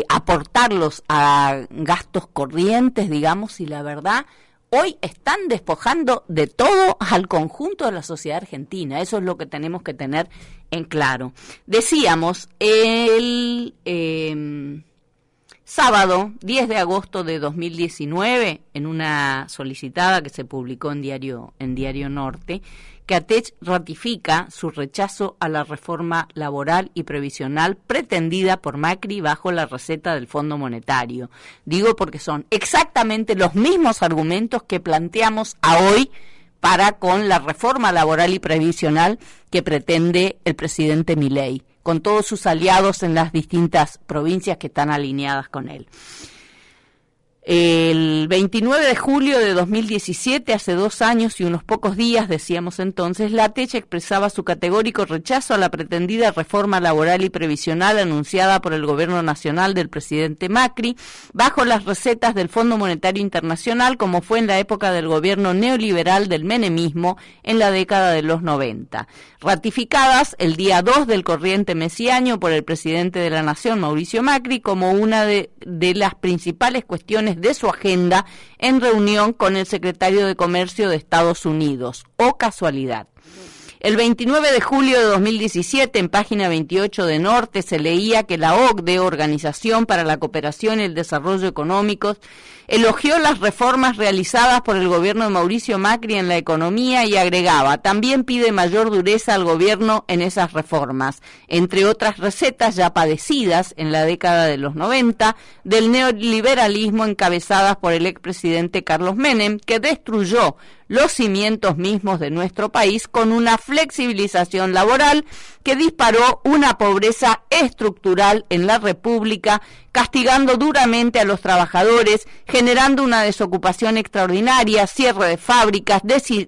aportarlos a gastos corrientes, digamos, y la verdad, hoy están despojando de todo al conjunto de la sociedad argentina. Eso es lo que tenemos que tener en claro. Decíamos, el sábado 10 de agosto de 2019, en una solicitada que se publicó en Diario Norte, que ATECH ratifica su rechazo a la reforma laboral y previsional pretendida por Macri bajo la receta del Fondo Monetario. Digo porque son exactamente los mismos argumentos que planteamos a hoy para con la reforma laboral y previsional que pretende el presidente Milei, con todos sus aliados en las distintas provincias que están alineadas con él. El 29 de julio de 2017, hace 2 años y unos pocos días, decíamos entonces, la ATECH expresaba su categórico rechazo a la pretendida reforma laboral y previsional anunciada por el gobierno nacional del presidente Macri, bajo las recetas del Fondo Monetario Internacional, como fue en la época del gobierno neoliberal del menemismo en la década de los 90. Ratificadas el día 2 del corriente mes y año por el presidente de la Nación, Mauricio Macri, como una de las principales cuestiones de su agenda en reunión con el secretario de Comercio de Estados Unidos. ¡Oh casualidad! El 29 de julio de 2017, en página 28 de Norte, se leía que la OCDE, Organización para la Cooperación y el Desarrollo Económicos, elogió las reformas realizadas por el gobierno de Mauricio Macri en la economía y agregaba, también pide mayor dureza al gobierno en esas reformas, entre otras recetas ya padecidas en la década de los 90 del neoliberalismo encabezadas por el expresidente Carlos Menem, que destruyó los cimientos mismos de nuestro país con una flexibilización laboral que disparó una pobreza estructural en la República, castigando duramente a los trabajadores, generando una desocupación extraordinaria, cierre de fábricas,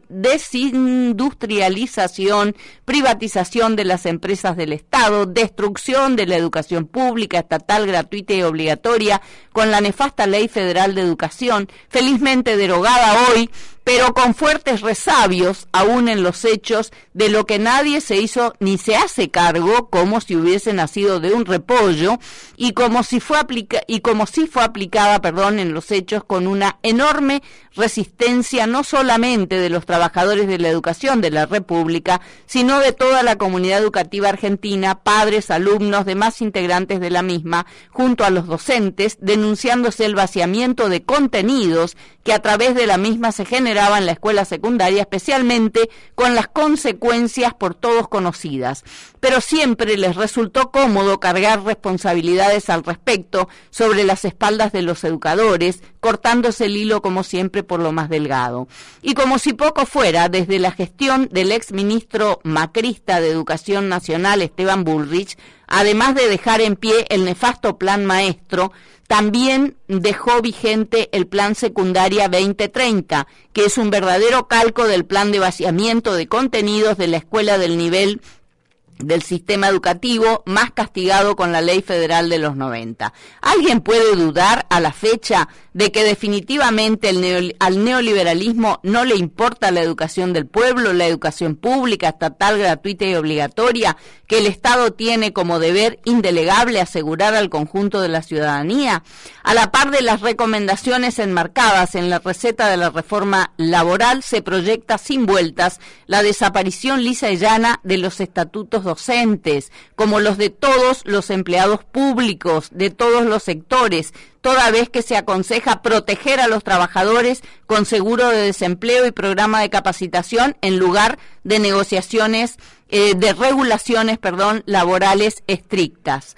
desindustrialización, privatización de las empresas del Estado, destrucción de la educación pública, estatal, gratuita y obligatoria, con la nefasta Ley Federal de Educación, felizmente derogada hoy, pero con fuertes resabios aún en los hechos de lo que nadie se hizo ni se hace cargo, como si hubiese nacido de un repollo y como si fue aplicada en los hechos con una enorme resistencia no solamente de los trabajadores de la educación de la República, sino de toda la comunidad educativa argentina, padres, alumnos, demás integrantes de la misma, junto a los docentes, denunciándose el vaciamiento de contenidos que a través de la misma se generaba en la escuela secundaria, especialmente con las consecuencias por todos conocidas. Pero siempre les resultó cómodo cargar responsabilidades al respecto sobre las espaldas de los educadores, cortándose el hilo como siempre por lo más delgado. Y como si poco fuera, desde la gestión del exministro macrista de Educación Nacional, Esteban Bullrich, además de dejar en pie el nefasto Plan Maestro, también dejó vigente el Plan Secundaria 2030, que es un verdadero calco del plan de vaciamiento de contenidos de la escuela del nivel del sistema educativo más castigado con la Ley Federal de los 90. ¿Alguien puede dudar a la fecha de que definitivamente al neoliberalismo no le importa la educación del pueblo, la educación pública, estatal, gratuita y obligatoria, que el Estado tiene como deber indelegable asegurar al conjunto de la ciudadanía? A la par de las recomendaciones enmarcadas en la receta de la reforma laboral, se proyecta sin vueltas la desaparición lisa y llana de los estatutos docentes, como los de todos los empleados públicos, de todos los sectores, toda vez que se aconseja proteger a los trabajadores con seguro de desempleo y programa de capacitación en lugar de negociaciones, de regulaciones, laborales estrictas.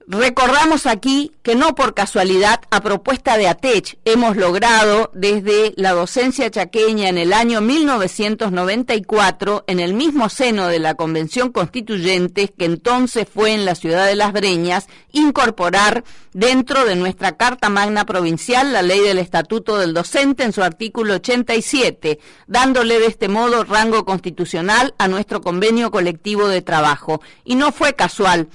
Recordamos aquí que no por casualidad, a propuesta de ATECH, hemos logrado desde la docencia chaqueña en el año 1994, en el mismo seno de la Convención Constituyente, que entonces fue en la ciudad de Las Breñas, incorporar dentro de nuestra Carta Magna Provincial la Ley del Estatuto del Docente en su artículo 87, dándole de este modo rango constitucional a nuestro convenio colectivo de trabajo. Y no fue casual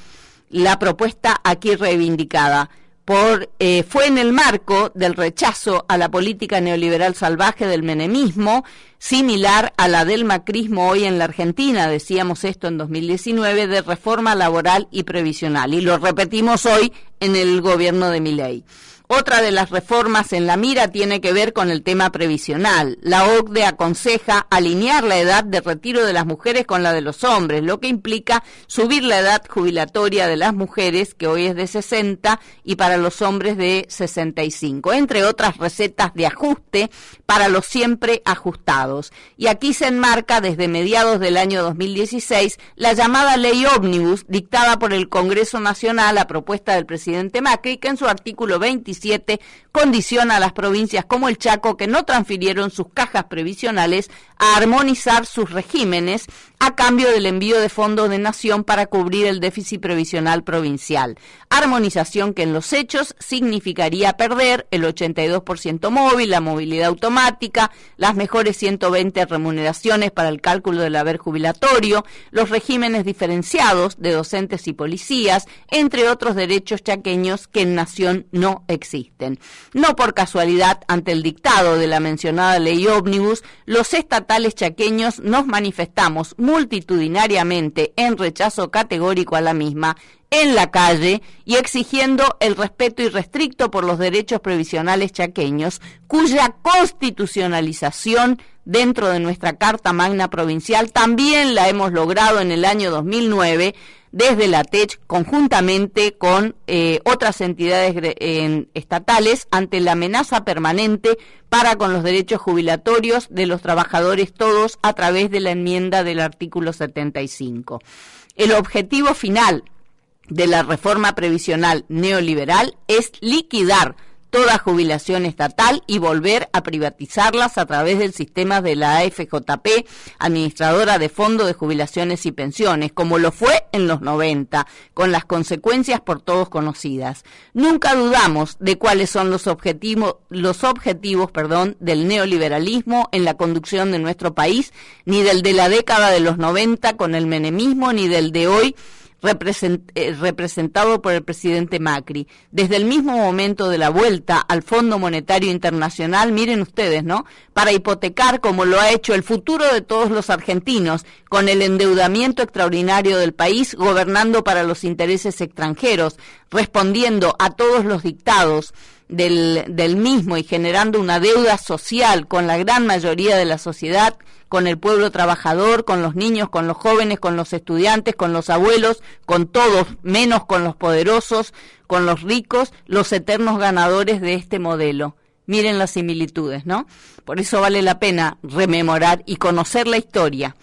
la propuesta aquí reivindicada. Fue en el marco del rechazo a la política neoliberal salvaje del menemismo, similar a la del macrismo hoy en la Argentina, decíamos esto en 2019, de reforma laboral y previsional, y lo repetimos hoy en el gobierno de Milei. Otra de las reformas en la mira tiene que ver con el tema previsional. La OCDE aconseja alinear la edad de retiro de las mujeres con la de los hombres, lo que implica subir la edad jubilatoria de las mujeres, que hoy es de 60, y para los hombres de 65, entre otras recetas de ajuste para los siempre ajustados. Y aquí se enmarca desde mediados del año 2016 la llamada Ley Ómnibus, dictada por el Congreso Nacional a propuesta del presidente Macri, que en su artículo 26 2017 condiciona a las provincias como el Chaco, que no transfirieron sus cajas previsionales, a armonizar sus regímenes a cambio del envío de fondos de nación para cubrir el déficit previsional provincial. Armonización que en los hechos significaría perder el 82% móvil, la movilidad automática, las mejores 120 remuneraciones para el cálculo del haber jubilatorio, los regímenes diferenciados de docentes y policías, entre otros derechos chaqueños que en nación no existen. No por casualidad, ante el dictado de la mencionada ley ómnibus, los estatales chaqueños nos manifestamos multitudinariamente en rechazo categórico a la misma en la calle y exigiendo el respeto irrestricto por los derechos previsionales chaqueños, cuya constitucionalización dentro de nuestra Carta Magna Provincial también la hemos logrado en el año 2009 desde la TECH conjuntamente con otras entidades estatales ante la amenaza permanente para con los derechos jubilatorios de los trabajadores todos a través de la enmienda del artículo 75. El objetivo final de la reforma previsional neoliberal es liquidar toda jubilación estatal y volver a privatizarlas a través del sistema de la AFJP, administradora de Fondo de Jubilaciones y Pensiones, como lo fue en los 90, con las consecuencias por todos conocidas. Nunca dudamos de cuáles son los objetivos, del neoliberalismo en la conducción de nuestro país, ni del de la década de los 90 con el menemismo, ni del de hoy, representado por el presidente Macri. Desde el mismo momento de la vuelta al Fondo Monetario Internacional, miren ustedes, ¿no?, para hipotecar, como lo ha hecho, el futuro de todos los argentinos, con el endeudamiento extraordinario del país, gobernando para los intereses extranjeros, respondiendo a todos los dictados del mismo y generando una deuda social con la gran mayoría de la sociedad, con el pueblo trabajador, con los niños, con los jóvenes, con los estudiantes, con los abuelos, con todos, menos con los poderosos, con los ricos, los eternos ganadores de este modelo. Miren las similitudes, ¿no? Por eso vale la pena rememorar y conocer la historia.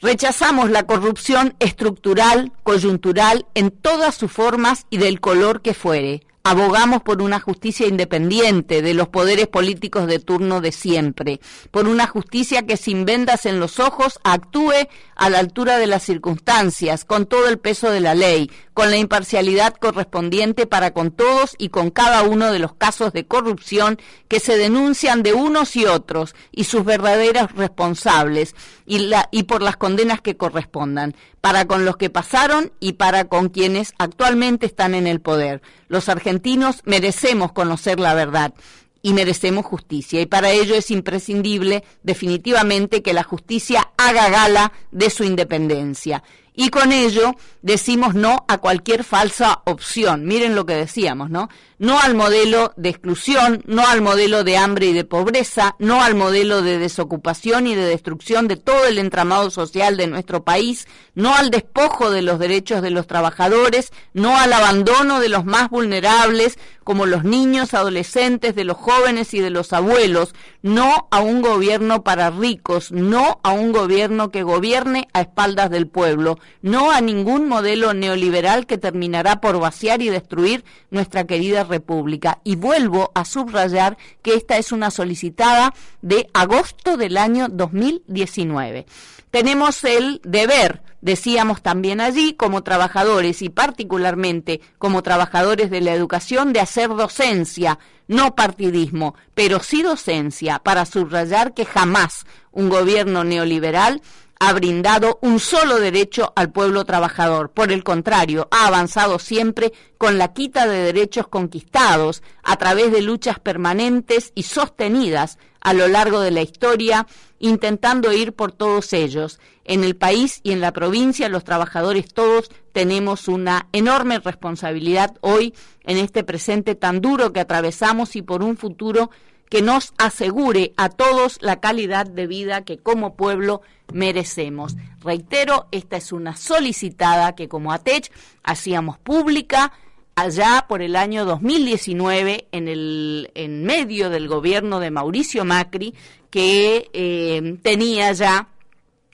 Rechazamos la corrupción estructural, coyuntural, en todas sus formas y del color que fuere. Abogamos por una justicia independiente de los poderes políticos de turno de siempre, por una justicia que sin vendas en los ojos actúe a la altura de las circunstancias, con todo el peso de la ley, con la imparcialidad correspondiente para con todos y con cada uno de los casos de corrupción que se denuncian de unos y otros y sus verdaderos responsables y por las condenas que correspondan, para con los que pasaron y para con quienes actualmente están en el poder. Los argentinos merecemos conocer la verdad y merecemos justicia, y para ello es imprescindible definitivamente que la justicia haga gala de su independencia. Y con ello decimos no a cualquier falsa opción. Miren lo que decíamos, ¿no? No al modelo de exclusión, no al modelo de hambre y de pobreza, no al modelo de desocupación y de destrucción de todo el entramado social de nuestro país, no al despojo de los derechos de los trabajadores, no al abandono de los más vulnerables, como los niños, adolescentes, de los jóvenes y de los abuelos, no a un gobierno para ricos, no a un gobierno que gobierne a espaldas del pueblo, no a ningún modelo neoliberal que terminará por vaciar y destruir nuestra querida República. Y vuelvo a subrayar que esta es una solicitada de agosto del año 2019. Tenemos el deber, decíamos también allí, como trabajadores y particularmente como trabajadores de la educación, de hacer docencia, no partidismo, pero sí docencia, para subrayar que jamás un gobierno neoliberal ha brindado un solo derecho al pueblo trabajador. Por el contrario, ha avanzado siempre con la quita de derechos conquistados a través de luchas permanentes y sostenidas a lo largo de la historia, intentando ir por todos ellos. En el país y en la provincia, los trabajadores todos tenemos una enorme responsabilidad hoy en este presente tan duro que atravesamos y por un futuro que nos asegure a todos la calidad de vida que como pueblo merecemos. Reitero, esta es una solicitada que como ATECH hacíamos pública allá por el año 2019 en medio del gobierno de Mauricio Macri, que tenía ya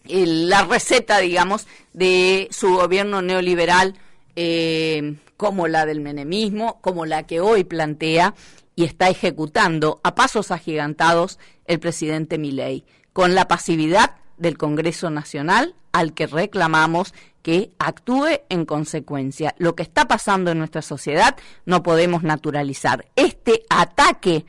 la receta, digamos, de su gobierno neoliberal como la del menemismo, como la que hoy plantea y está ejecutando a pasos agigantados el presidente Milei, con la pasividad del Congreso Nacional, al que reclamamos que actúe en consecuencia. Lo que está pasando en nuestra sociedad no podemos naturalizar. Este ataque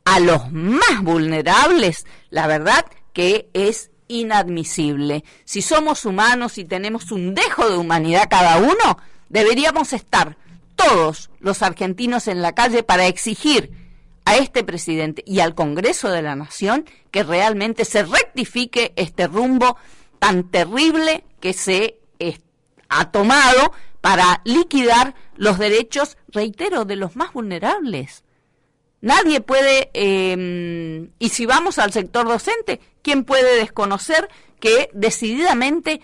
a los más vulnerables, la verdad que es inadmisible. Si somos humanos y tenemos un dejo de humanidad cada uno, deberíamos estar todos los argentinos en la calle para exigir a este presidente y al Congreso de la Nación que realmente se rectifique este rumbo tan terrible que se ha tomado para liquidar los derechos, reitero, de los más vulnerables. Nadie puede, y si vamos al sector docente, ¿quién puede desconocer que decididamente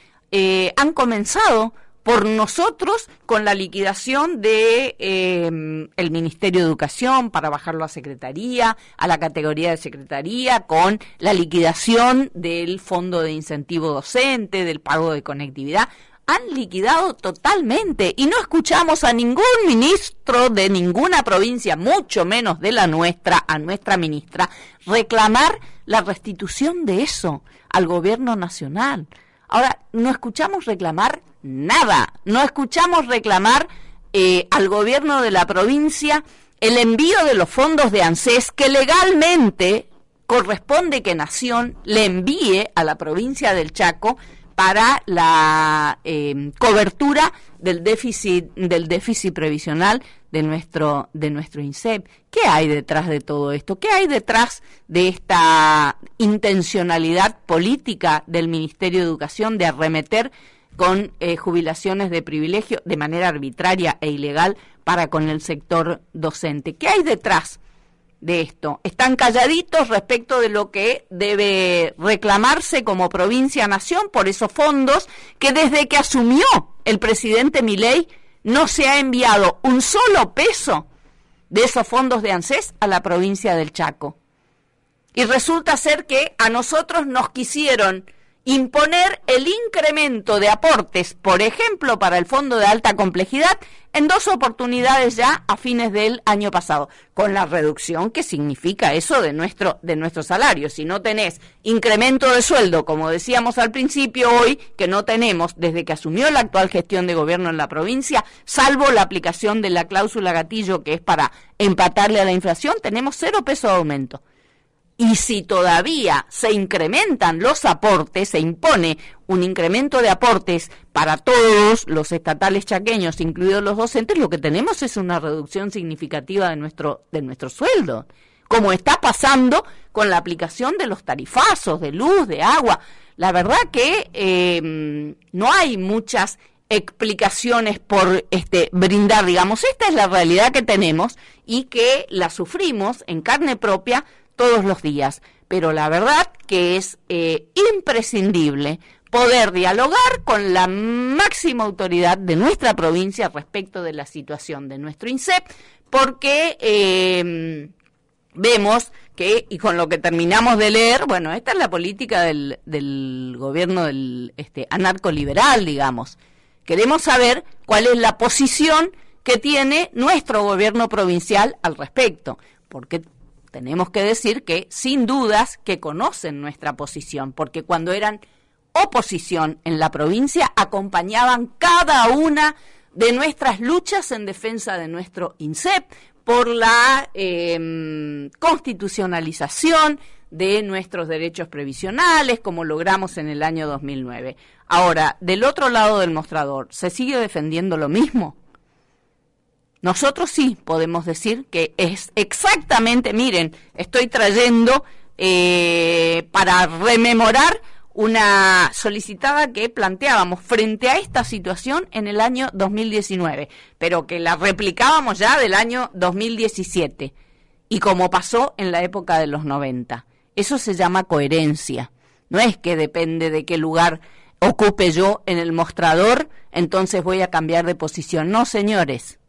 han comenzado por nosotros con la liquidación de el Ministerio de Educación para bajarlo a Secretaría, a la categoría de Secretaría, con la liquidación del Fondo de Incentivo Docente, del pago de conectividad? Han liquidado totalmente y no escuchamos a ningún ministro de ninguna provincia, mucho menos de la nuestra, a nuestra ministra, reclamar la restitución de eso al gobierno nacional. Ahora, no escuchamos reclamar nada, no escuchamos reclamar al gobierno de la provincia el envío de los fondos de ANSES que legalmente corresponde que Nación le envíe a la provincia del Chaco para la cobertura del déficit previsional de nuestro INSEP. ¿Qué hay detrás de todo esto? ¿Qué hay detrás de esta intencionalidad política del Ministerio de Educación de arremeter con jubilaciones de privilegio de manera arbitraria e ilegal para con el sector docente? ¿Qué hay detrás de esto? Están calladitos respecto de lo que debe reclamarse como provincia-nación por esos fondos que desde que asumió el presidente Milei no se ha enviado un solo peso de esos fondos de ANSES a la provincia del Chaco. Y resulta ser que a nosotros nos quisieron imponer el incremento de aportes, por ejemplo, para el Fondo de Alta Complejidad, en 2 oportunidades ya a fines del año pasado, con la reducción que significa eso de nuestro salario. Si no tenés incremento de sueldo, como decíamos al principio, hoy, que no tenemos desde que asumió la actual gestión de gobierno en la provincia, salvo la aplicación de la cláusula gatillo, que es para empatarle a la inflación, tenemos 0 pesos de aumento. Y si todavía se incrementan los aportes, se impone un incremento de aportes para todos los estatales chaqueños, incluidos los docentes, lo que tenemos es una reducción significativa de nuestro sueldo, como está pasando con la aplicación de los tarifazos de luz, de agua. La verdad que no hay muchas explicaciones por brindar, digamos, esta es la realidad que tenemos y que la sufrimos en carne propia todos los días, pero la verdad que es imprescindible poder dialogar con la máxima autoridad de nuestra provincia respecto de la situación de nuestro INSEP, porque vemos que, y con lo que terminamos de leer, bueno, esta es la política del gobierno del anarcoliberal, digamos. Queremos saber cuál es la posición que tiene nuestro gobierno provincial al respecto, porque tenemos que decir que sin dudas que conocen nuestra posición, porque cuando eran oposición en la provincia acompañaban cada una de nuestras luchas en defensa de nuestro INSEP por la constitucionalización de nuestros derechos previsionales, como logramos en el año 2009. Ahora, del otro lado del mostrador, ¿se sigue defendiendo lo mismo? Nosotros sí podemos decir que es exactamente, miren, estoy trayendo para rememorar una solicitada que planteábamos frente a esta situación en el año 2019, pero que la replicábamos ya del año 2017, y como pasó en la época de los 90. Eso se llama coherencia. No es que depende de qué lugar ocupe yo en el mostrador, entonces voy a cambiar de posición. No, señores.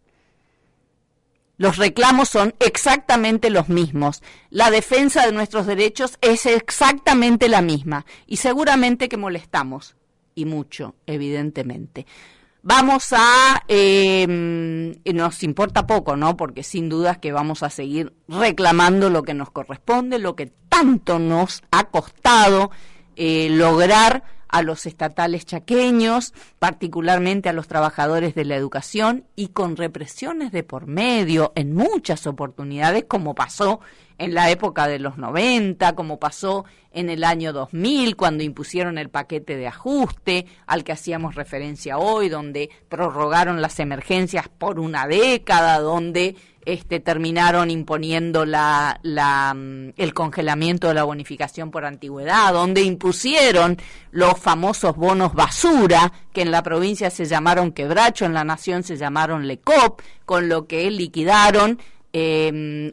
Los reclamos son exactamente los mismos. La defensa de nuestros derechos es exactamente la misma. Y seguramente que molestamos. Y mucho, evidentemente. nos importa poco, ¿no? Porque sin dudas que vamos a seguir reclamando lo que nos corresponde, lo que tanto nos ha costado lograr a los estatales chaqueños, particularmente a los trabajadores de la educación, y con represiones de por medio en muchas oportunidades, como pasó en la época de los 90, como pasó en el año 2000, cuando impusieron el paquete de ajuste al que hacíamos referencia hoy, donde prorrogaron las emergencias por una década, donde terminaron imponiendo el congelamiento de la bonificación por antigüedad, donde impusieron los famosos bonos basura, que en la provincia se llamaron quebracho, en la nación se llamaron LECOP, con lo que liquidaron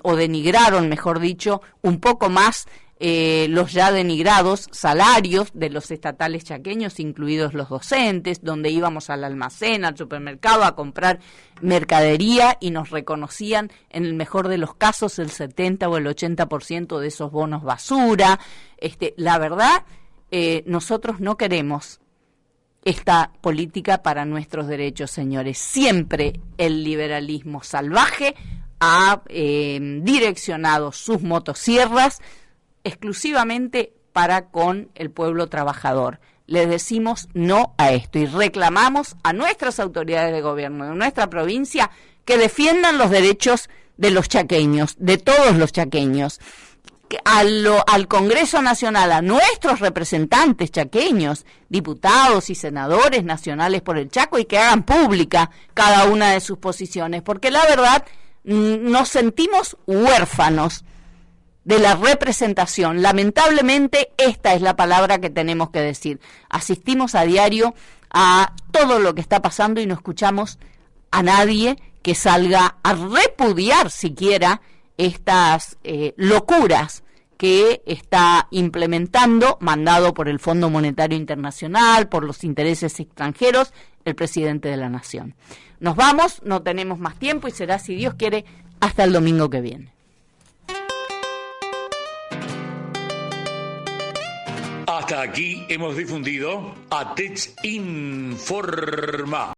o denigraron, mejor dicho, un poco más los ya denigrados salarios de los estatales chaqueños, incluidos los docentes, donde íbamos al almacén, al supermercado a comprar mercadería y nos reconocían, en el mejor de los casos, el 70 o el 80% de esos bonos basura. La verdad, nosotros no queremos esta política para nuestros derechos, señores. Siempre el liberalismo salvaje ha direccionado sus motosierras exclusivamente para con el pueblo trabajador. Les decimos no a esto y reclamamos a nuestras autoridades de gobierno de nuestra provincia que defiendan los derechos de los chaqueños, de todos los chaqueños, al Congreso Nacional, a nuestros representantes chaqueños, diputados y senadores nacionales por el Chaco, y que hagan pública cada una de sus posiciones, porque la verdad nos sentimos huérfanos de la representación. Lamentablemente, esta es la palabra que tenemos que decir. Asistimos a diario a todo lo que está pasando y no escuchamos a nadie que salga a repudiar siquiera estas locuras que está implementando, mandado por el Fondo Monetario Internacional, por los intereses extranjeros, el presidente de la Nación. Nos vamos, no tenemos más tiempo y será, si Dios quiere, hasta el domingo que viene. Hasta aquí hemos difundido ATECH Informa.